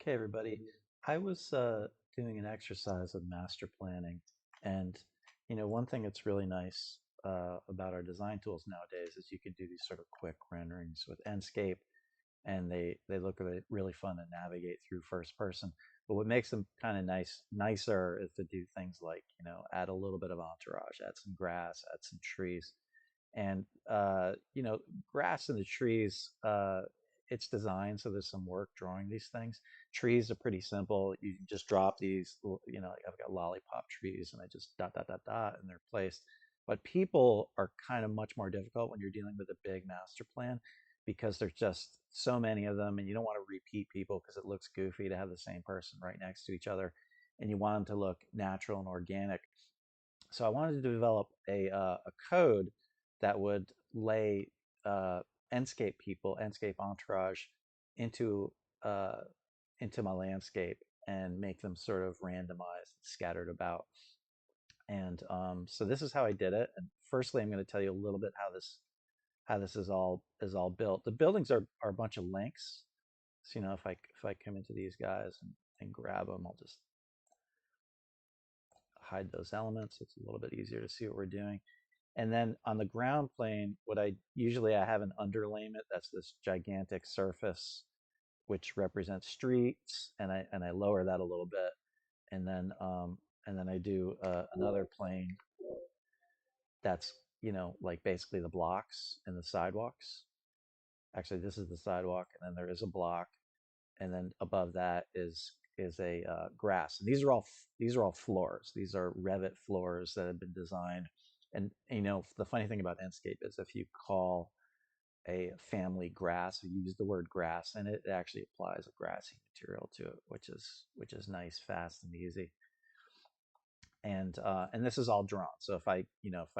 Okay, everybody. I was doing an exercise of master planning, and one thing that's really nice about our design tools nowadays is you can do these sort of quick renderings with Enscape, and they look really fun to navigate through first person. But what makes them kind of nicer is to do things like add a little bit of entourage, add some grass, add some trees, and grass and the trees, it's designed so there's some work drawing these things. Trees are pretty simple. You can just drop these, like I've got lollipop trees and I just dot dot dot dot and they're placed. But people are kind of much more difficult when you're dealing with a big master plan because there's just so many of them and you don't want to repeat people because it looks goofy to have the same person right next to each other, and you want them to look natural and organic. So I wanted to develop a code that would lay uh, Enscape Entourage into uh, into my landscape and make them sort of randomized, scattered about. And so this is how I did it. And firstly, I'm going to tell you a little bit how this is all built. The buildings are a bunch of links. So if I come into these guys and grab them, I'll just hide those elements. It's a little bit easier to see what we're doing. And then on the ground plane, I have an underlayment. That's this gigantic surface, which represents streets, and I lower that a little bit, and then I do another plane that's like basically the blocks and the sidewalks. Actually, this is the sidewalk, and then there is a block, and then above that is a grass. And these are all floors. These are Revit floors that have been designed. And the funny thing about Enscape is if you call a family grass, you use the word grass, and it actually applies a grassy material to it, which is nice, fast, and easy. And this is all drawn. So if I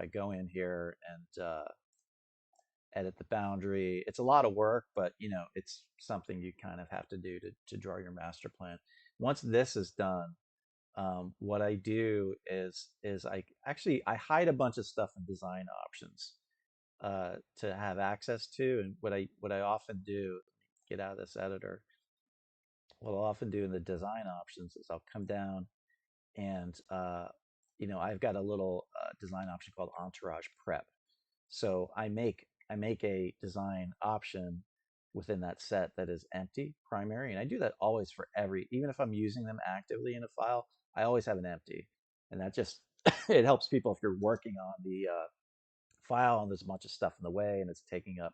go in here and edit the boundary. It's a lot of work, but it's something you kind of have to do to draw your master plan. Once this is done, what I do is I hide a bunch of stuff in design options to have access to. And what I often do, get out of this editor. What I'll often do in the design options is I'll come down and I've got a little design option called Entourage Prep. So I make a design option within that set that is empty primary, and I do that always for even if I'm using them actively in a file, I always have an empty, and that just it helps people if you're working on the file and there's a bunch of stuff in the way and it's taking up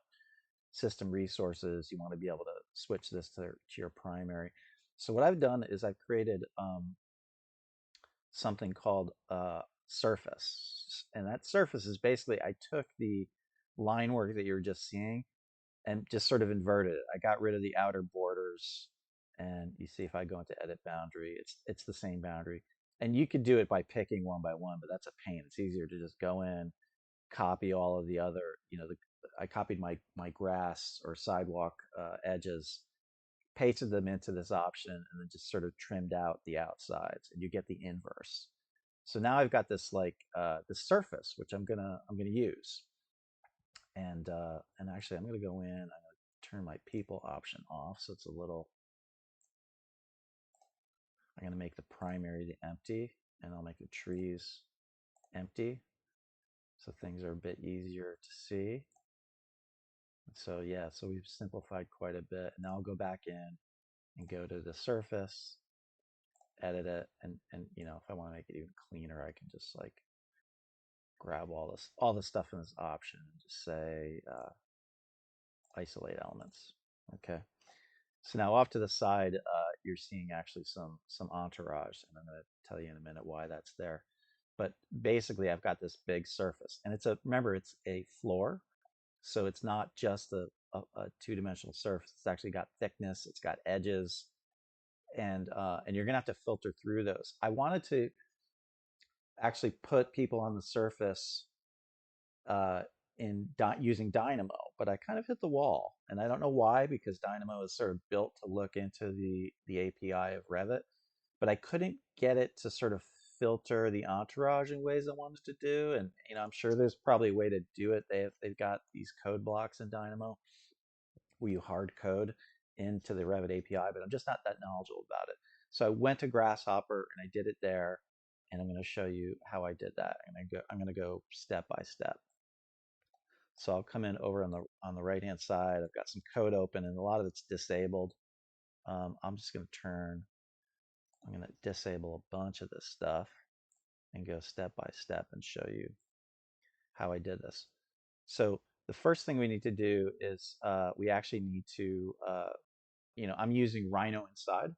system resources. You want to be able to switch this to your primary. So what I've done is I've created something called surface. And that surface is basically, I took the line work that you were just seeing and just sort of inverted it. I got rid of the outer borders. And you see if I go into edit boundary, it's the same boundary. And you could do it by picking one by one, but that's a pain. It's easier to just go in, copy all of the other, I copied my grass or sidewalk edges, pasted them into this option, and then just sort of trimmed out the outsides, and you get the inverse. So now I've got this like this surface, which I'm gonna use, and actually I'm gonna go in. I'm gonna turn my people option off, so it's a little. I'm gonna make the primary the empty, and I'll make the trees empty, so things are a bit easier to see. So yeah, so we've simplified quite a bit. Now I'll go back in and go to the surface, edit it, and if I want to make it even cleaner, I can just like grab all the stuff in this option and just say isolate elements. Okay. So now off to the side, you're seeing actually some entourage, and I'm going to tell you in a minute why that's there. But basically, I've got this big surface, and remember it's a floor, so it's not just a two-dimensional surface. It's actually got thickness, it's got edges, and you're going to have to filter through those. I wanted to actually put people on the surface uh, using Dynamo, but I kind of hit the wall, and I don't know why, because Dynamo is sort of built to look into the API of Revit, but I couldn't get it to sort of filter the entourage in ways I wanted to do. And I'm sure there's probably a way to do it. They've got these code blocks in Dynamo where you hard code, into the Revit API, but I'm just not that knowledgeable about it. So I went to Grasshopper and I did it there, and I'm going to show you how I did that. I'm going to go step by step. So I'll come in over on the right hand side. I've got some code open, and a lot of it's disabled. I'm just going to I'm going to disable a bunch of this stuff and go step by step and show you how I did this. So the first thing we need to do is we actually need to, I'm using Rhino Inside,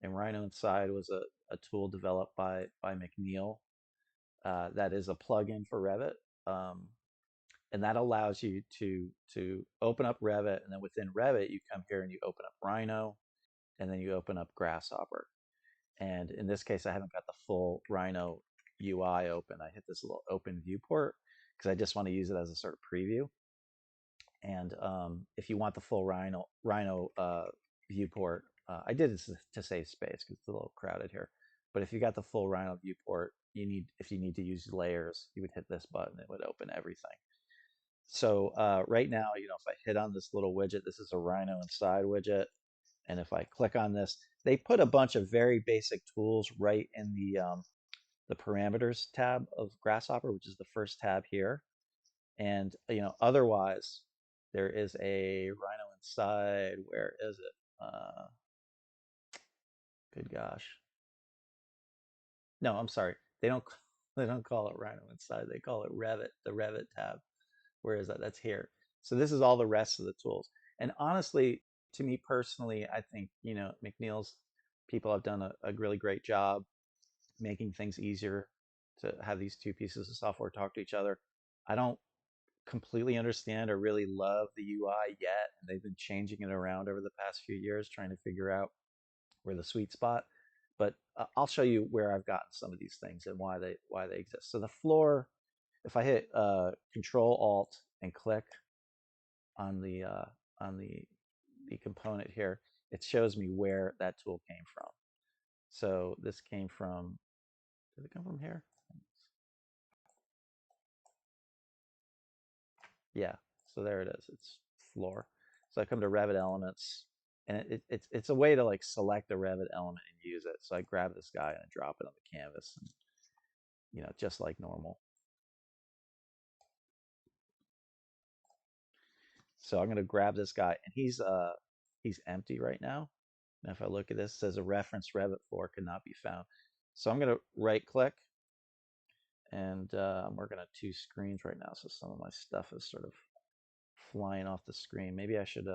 and Rhino Inside was a tool developed by McNeil that is a plugin for Revit. And that allows you to open up Revit, and then within Revit, you come here and you open up Rhino, and then you open up Grasshopper. And in this case, I haven't got the full Rhino UI open. I hit this little open viewport because I just want to use it as a sort of preview. And if you want the full Rhino viewport, I did it to save space because it's a little crowded here. But if you got the full Rhino viewport, if you need to use layers, you would hit this button. It would open everything. So right now, if I hit on this little widget, this is a Rhino Inside widget. And if I click on this, they put a bunch of very basic tools right in the parameters tab of Grasshopper, which is the first tab here. And otherwise, there is a Rhino Inside. Where is it? Good gosh. No, I'm sorry. They don't they don't call it Rhino Inside. They call it Revit, the Revit tab. Where is that? That's here. So this is all the rest of the tools. And honestly, to me personally, I think, McNeil's people have done a really great job making things easier to have these two pieces of software talk to each other. I don't completely understand or really love the UI yet. And they've been changing it around over the past few years, trying to figure out where the sweet spot. But I'll show you where I've gotten some of these things and why they exist. So the floor, if I hit Control Alt and click on the component here, it shows me where that tool came from. So this came from, did it come from here? Yeah, so there it is. It's floor. So I come to Revit Elements, and it's a way to like select a Revit element and use it. So I grab this guy and I drop it on the canvas, and, just like normal. So I'm going to grab this guy, and he's empty right now. And if I look at this, it says a reference Revit floor cannot be found. So I'm going to right click, and I'm working on two screens right now, so some of my stuff is sort of flying off the screen. Maybe I should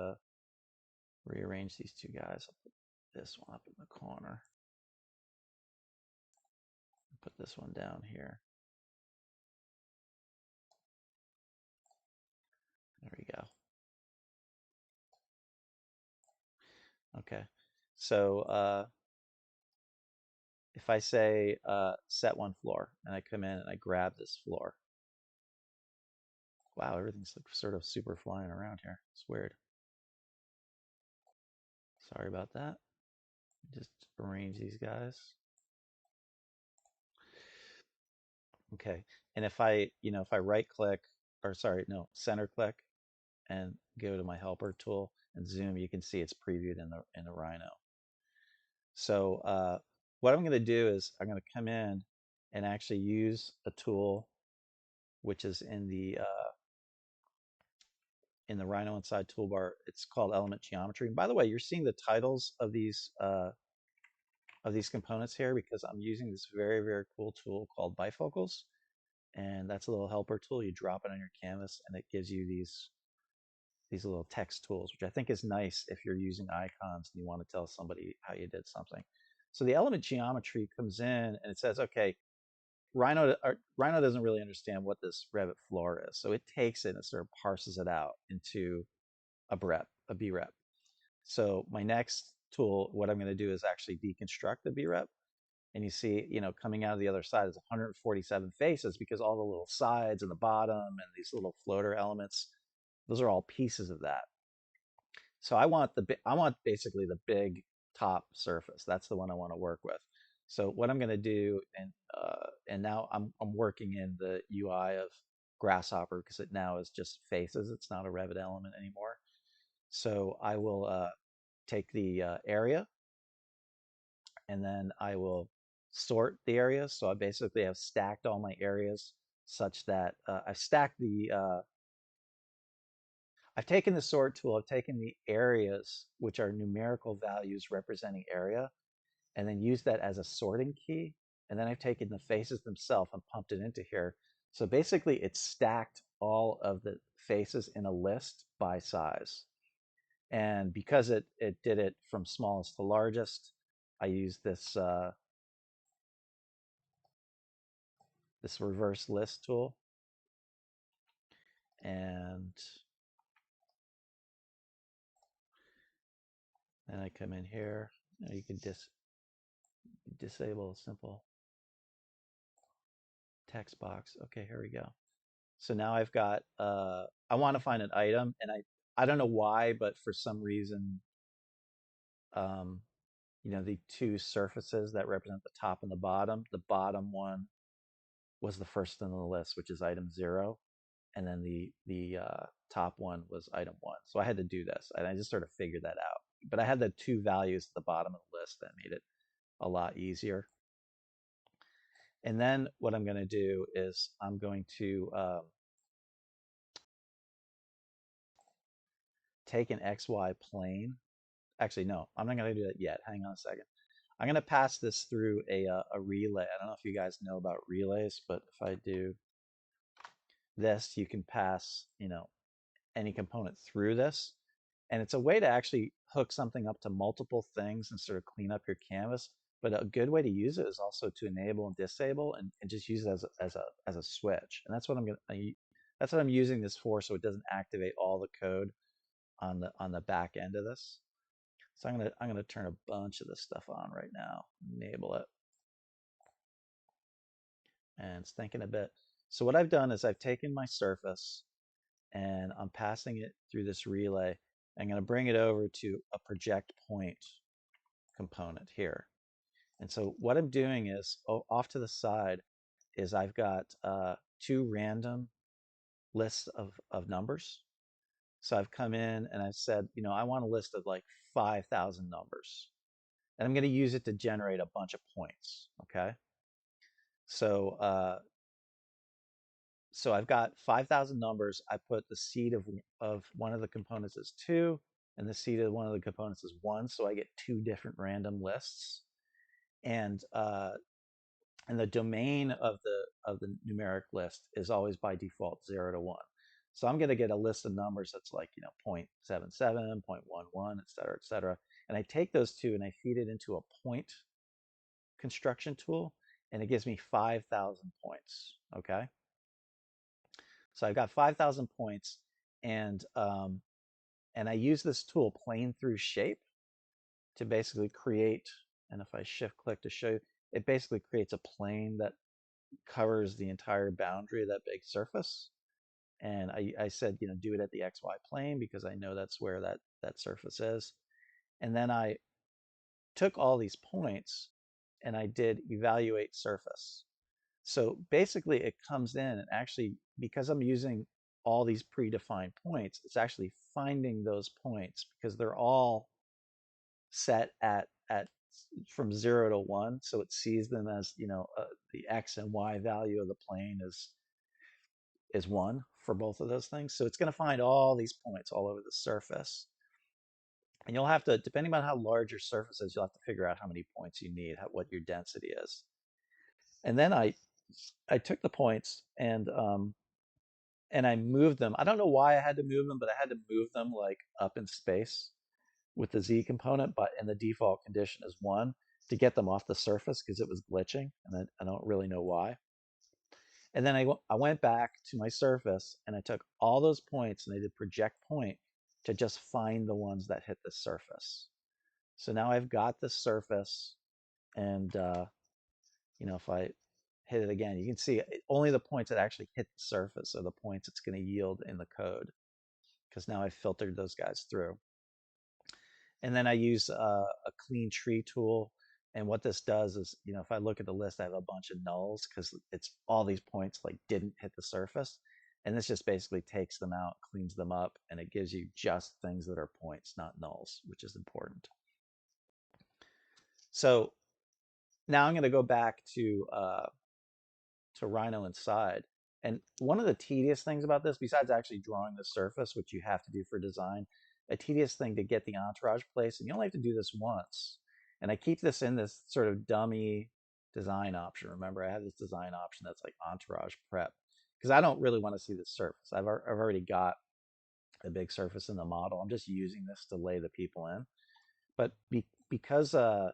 rearrange these two guys. I'll put this one up in the corner. Put this one down here. There we go. Okay. So if I say set one floor, and I come in and I grab this floor, wow, everything's like sort of super flying around here. It's weird. Sorry about that. Just arrange these guys. Okay. And if I right click, or sorry, no, center click and go to my helper tool and zoom, you can see it's previewed in the Rhino. So what I'm going to do is I'm going to come in and actually use a tool which is in the Rhino Inside toolbar. It's called Element Geometry. And by the way, you're seeing the titles of these components here because I'm using this very, very cool tool called bifocals. And that's a little helper tool. You drop it on your canvas and it gives you these little text tools, which I think is nice if you're using icons and you want to tell somebody how you did something. So the element geometry comes in and it says, okay, Rhino doesn't really understand what this Revit floor is. So it takes it and sort of parses it out into a BREP. So my next tool, what I'm going to do is actually deconstruct the BREP. And you see, coming out of the other side is 147 faces because all the little sides and the bottom and these little floater elements, those are all pieces of that. So I want basically the big top surface. That's the one I want to work with. So what I'm going to do, and now I'm working in the UI of Grasshopper because it now is just faces. It's not a Revit element anymore. So I will take the area, and then I will sort the areas. So I basically have stacked all my areas such that I've stacked I've taken the sort tool, I've taken the areas, which are numerical values representing area, and then used that as a sorting key. And then I've taken the faces themselves and pumped it into here. So basically it's stacked all of the faces in a list by size. And because it did it from smallest to largest, I used this reverse list tool, and then I come in here. You can disable a simple text box. Okay, here we go. So now I've got I want to find an item, and I don't know why, but for some reason, um, the two surfaces that represent the top and the bottom one was the first on the list, which is item 0, and then the top one was item 1. So I had to do this, and I just sort of figured that out. But I had the two values at the bottom of the list that made it a lot easier. And then what I'm going to do is I'm going to take an XY plane. Actually, no, I'm not going to do that yet. Hang on a second. I'm going to pass this through a relay. I don't know if you guys know about relays, but if I do this, you can pass, any component through this. And it's a way to actually hook something up to multiple things and sort of clean up your canvas. But a good way to use it is also to enable and disable, and just use it as a switch. And that's what that's what I'm using this for, so it doesn't activate all the code on the back end of this. So I'm gonna turn a bunch of this stuff on right now, enable it, and it's thinking a bit. So what I've done is I've taken my surface and I'm passing it through this relay. I'm going to bring it over to a project point component here. And so what I'm doing is off to the side is I've got two random lists of numbers. So I've come in and I've said, I want a list of like 5,000 numbers. And I'm going to use it to generate a bunch of points. Okay. So so I've got 5,000 numbers. I put the seed of one of the components as 2, and the seed of one of the components is 1. So I get two different random lists. And the domain of the numeric list is always by default 0 to 1. So I'm going to get a list of numbers that's like 0.77, 0.11, et cetera, et cetera. And I take those two and I feed it into a point construction tool, and it gives me 5,000 points. Okay. So I've got 5,000 points, and I use this tool, plane through shape, to basically create. And if I shift click to show you, it basically creates a plane that covers the entire boundary of that big surface. And I said, do it at the XY plane because I know that's where that surface is. And then I took all these points and I did evaluate surface. So basically it comes in and actually, because I'm using all these predefined points, it's actually finding those points because they're all set at from 0 to 1. So it sees them as, the X and Y value of the plane is 1 for both of those things. So it's going to find all these points all over the surface. And you'll have to, depending on how large your surface is, you'll have to figure out how many points you need, what your density is. And then I took the points and I moved them. I don't know why I had to move them, but I had to move them like up in space with the Z component, but in the default condition is 1 to get them off the surface because it was glitching, and I don't really know why. And then I went back to my surface and I took all those points and I did project point to just find the ones that hit the surface. So now I've got the surface, and if I hit it again, you can see only the points that actually hit the surface are the points it's going to yield in the code, because now I've filtered those guys through. And then I use a clean tree tool. And what this does is, if I look at the list, I have a bunch of nulls because it's all these points like didn't hit the surface. And this just basically takes them out, cleans them up, and it gives you just things that are points, not nulls, which is important. So now I'm going to go back to Rhino inside. And one of the tedious things about this, besides actually drawing the surface, which you have to do for design, a tedious thing to get the entourage place, and you only have to do this once. And I keep this in this sort of dummy design option. Remember, I have this design option that's like entourage prep, because I don't really want to see the surface. I've already got a big surface in the model. I'm just using this to lay the people in. But because of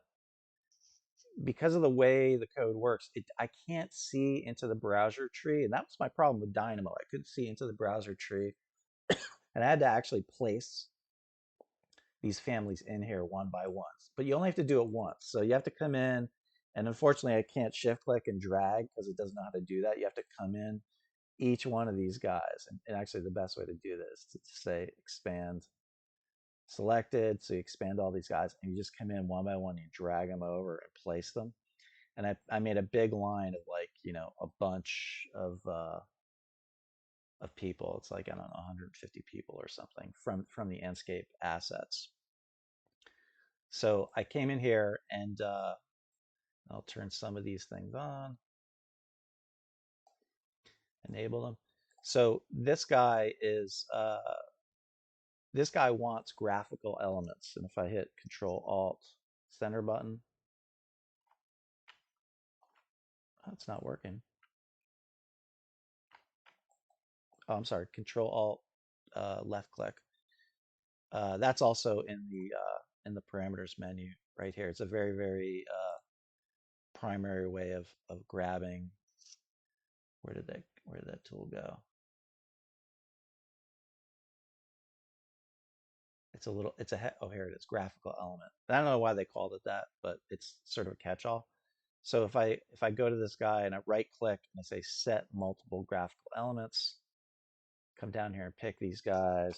the way the code works, I can't see into the browser tree, and that was my problem with Dynamo. I couldn't see into the browser tree, and I had to actually place these families in here one by one. But you only have to do it once, so you have to come in, and unfortunately, I can't shift click and drag because it doesn't know how to do that. You have to come in each one of these guys, and actually, the best way to do this is to say expand selected. So you expand all these guys, and you just come in one by one, you drag them over and place them. And I made a big line of like, a bunch of people. It's like, I don't know, 150 people or something from the Enscape assets. So I came in here and I'll turn some of these things on, enable them. So this guy wants graphical elements. And if I hit Control Alt center button, oh, it's not working. Oh, I'm sorry, Control Alt left click. That's also in the parameters menu right here. It's a very, very primary way of grabbing. Where did that tool go? Oh, here it is, graphical element. I don't know why they called it that, but it's sort of a catch-all. So if I go to this guy and I right click and I say set multiple graphical elements, come down here and pick these guys,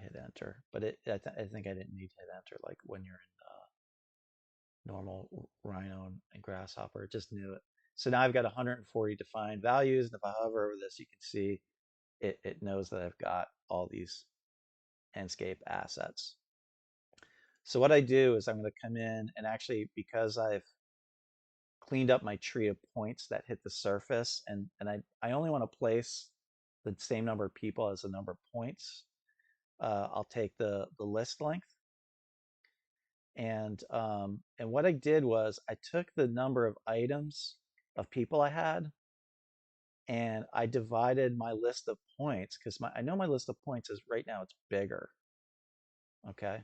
hit enter. But I think I didn't need to hit enter like when you're in normal Rhino and Grasshopper. It just knew it. So now I've got 140 defined values. And if I hover over this, you can see it knows that I've got all these Enscape assets. So what I do is I'm going to come in and actually, because I've cleaned up my tree of points that hit the surface, and I only want to place the same number of people as the number of points, I'll take the list length. And what I did was I took the number of items of people I had, and I divided my list of points because I know my list of points is right now it's bigger. Okay.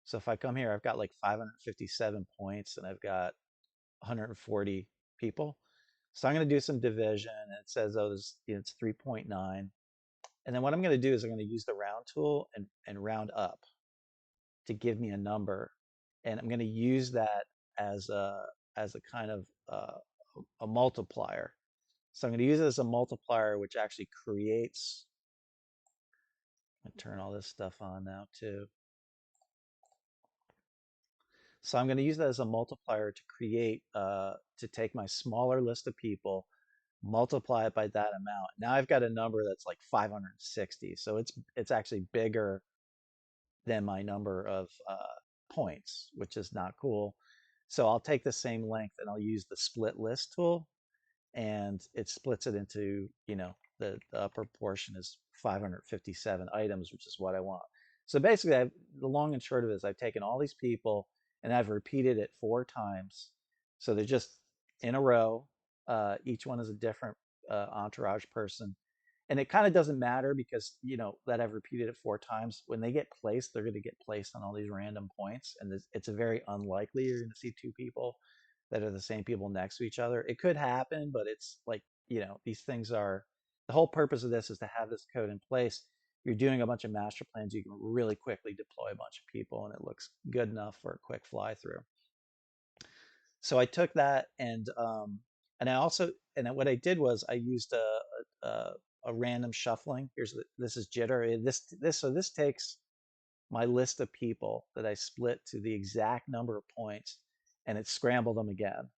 So if I come here, I've got like 557 points and I've got 140 people. So I'm going to do some division, and it says, oh, it's 3.9. And then what I'm going to do is I'm going to use the round tool and round up to give me a number. And I'm going to use that as a kind of a multiplier. So I'm going to use it as a multiplier, which actually creates. I'm going to turn all this stuff on now too. So I'm going to use that as a multiplier to create, to take my smaller list of people, multiply it by that amount. Now I've got a number that's like 560. So it's actually bigger than my number of points, which is not cool. So I'll take the same length and I'll use the split list tool, and it splits it into, the upper portion is 557 items, which is what I want. So basically, the long and short of it is I've taken all these people and I've repeated it 4 times. So they're just in a row. Each one is a different entourage person. And it kind of doesn't matter because, that I've repeated it 4 times. When they get placed, they're going to get placed on all these random points. And it's a very unlikely you're going to see 2 people that are the same people next to each other. It could happen, but it's like, these things are, the whole purpose of this is to have this code in place. You're doing a bunch of master plans, you can really quickly deploy a bunch of people and it looks good enough for a quick fly through. So I took that and I also, and what I did was I used a random shuffling. This is jitter. So this takes my list of people that I split to the exact number of points, and it scrambled them again.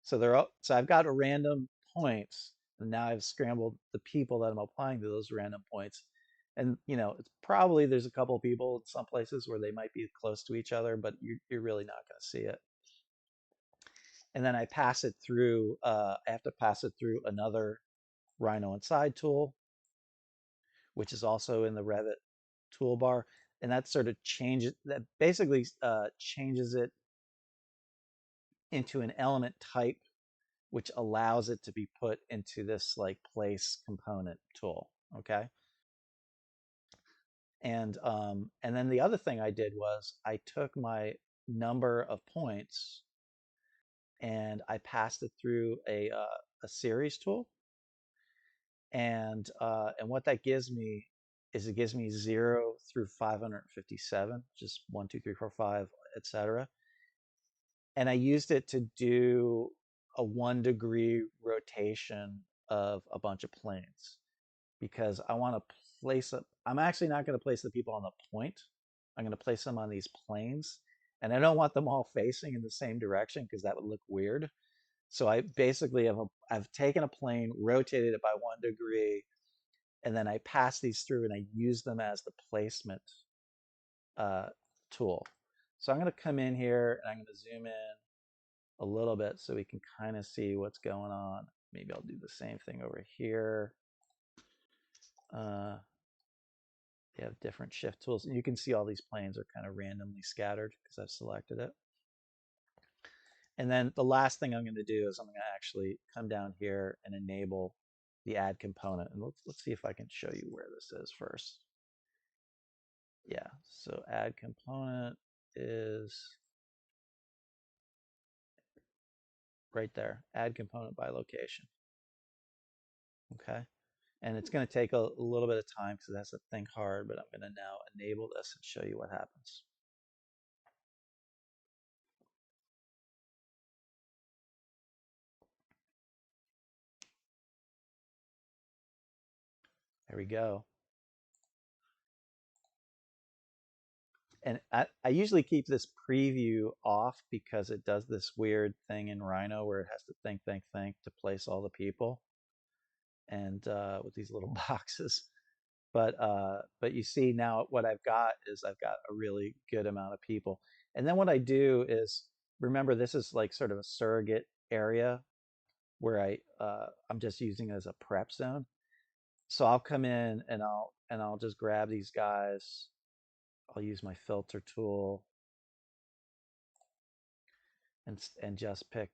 So I've got a random points. And now I've scrambled the people that I'm applying to those random points. And it's probably there's a couple of people in some places where they might be close to each other, but you're really not going to see it. And then I pass it through. I have to pass it through another Rhino Inside tool, which is also in the Revit toolbar, and that sort of changes that basically changes it into an element type, which allows it to be put into this like place component tool. Okay. And then the other thing I did was I took my number of points and I passed it through a series tool, and what that gives me is it gives me 0 through 557, just 1, 2, 3, 4, 5, etc. And I used it to do a 1 degree rotation of a bunch of planes because I want to place it. I'm actually not going to place the people on the point. I'm going to place them on these planes, and I don't want them all facing in the same direction because that would look weird. So I basically I've taken a plane, rotated it by 1 degree, and then I pass these through and I use them as the placement uh, tool. So I'm going to come in here and I'm going to zoom in a little bit so we can kind of see what's going on. Maybe I'll do the same thing over here. Uh, they have different shift tools, and you can see all these planes are kind of randomly scattered because I've selected it. And then the last thing I'm going to do is I'm going to actually come down here and enable the add component. And let's see if I can show you where this is first. Yeah, so add component is right there. Add component by location. Okay. And it's going to take a little bit of time because it has to think hard, but I'm going to now enable this and show you what happens. There we go. And I usually keep this preview off because it does this weird thing in Rhino where it has to think to place all the people, and with these little boxes. But you see now what I've got is I've got a really good amount of people. And then what I do is, remember, this is like sort of a surrogate area where I'm just using it as a prep zone. So I'll come in and I'll just grab these guys. I'll use my filter tool and just pick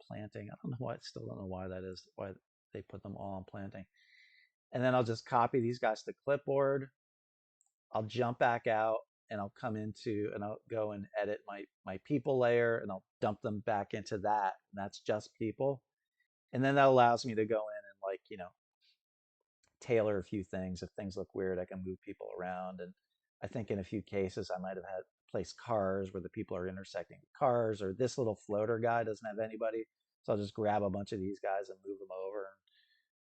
planting. I don't know why, still don't know why that is, why they put them all on planting. And then I'll just copy these guys to clipboard. I'll jump back out and I'll come into and I'll go and edit my people layer and I'll dump them back into that. And that's just people. And then that allows me to go in and tailor a few things. If things look weird, I can move people around. And I think in a few cases, I might have had placed cars where the people are intersecting with cars, or this little floater guy doesn't have anybody. So I'll just grab a bunch of these guys and move them over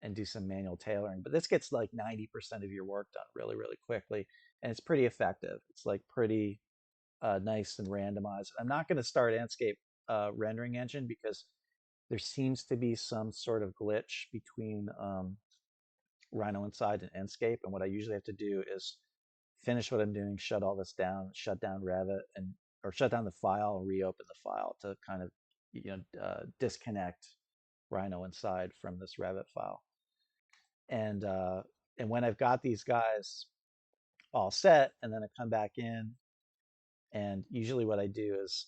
and do some manual tailoring. But this gets like 90% of your work done really, really quickly. And it's pretty effective. It's like pretty nice and randomized. I'm not going to start Enscape rendering engine because there seems to be some sort of glitch between Rhino Inside and Enscape. And what I usually have to do is finish what I'm doing, shut all this down, shut down Revit, or shut down the file and reopen the file to kind of disconnect Rhino Inside from this Revit file. And when I've got these guys all set, and then I come back in, and usually what I do is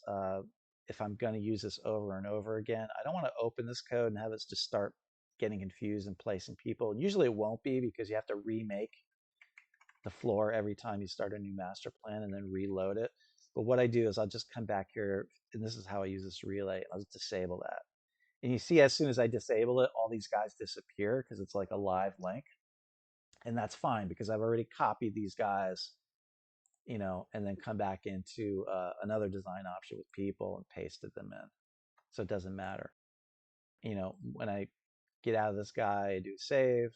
if I'm going to use this over and over again, I don't want to open this code and have this just start getting confused and placing people. And usually it won't be because you have to remake the floor every time you start a new master plan and then reload it. But what I do is I'll just come back here, and this is how I use this relay. I'll just disable that. And you see, as soon as I disable it, all these guys disappear because it's like a live link. And that's fine because I've already copied these guys, and then come back into another design option with people and pasted them in. So it doesn't matter. When I get out of this guy, I do save.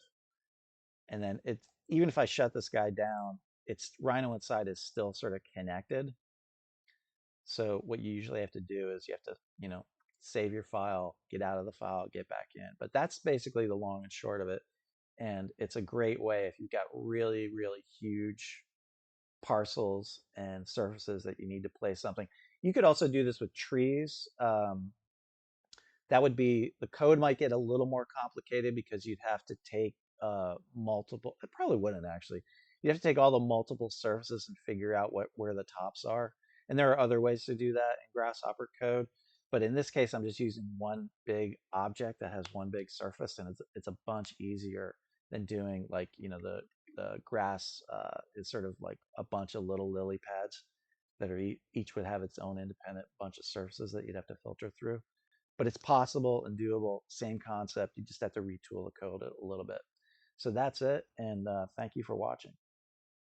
And then it's, even if I shut this guy down, it's Rhino Inside is still sort of connected. So what you usually have to do is you have to, save your file, get out of the file, get back in. But that's basically the long and short of it. And it's a great way if you've got really, really huge parcels and surfaces that you need to place something. You could also do this with trees. That would be the code might get a little more complicated because you'd have to take multiple. It probably wouldn't actually. You have to take all the multiple surfaces and figure out where the tops are. And there are other ways to do that in Grasshopper code. But in this case, I'm just using one big object that has one big surface, and it's a bunch easier than doing like the grass is sort of like a bunch of little lily pads that are each would have its own independent bunch of surfaces that you'd have to filter through, but it's possible and doable. Same concept. You just have to retool the code a little bit. So that's it. And thank you for watching.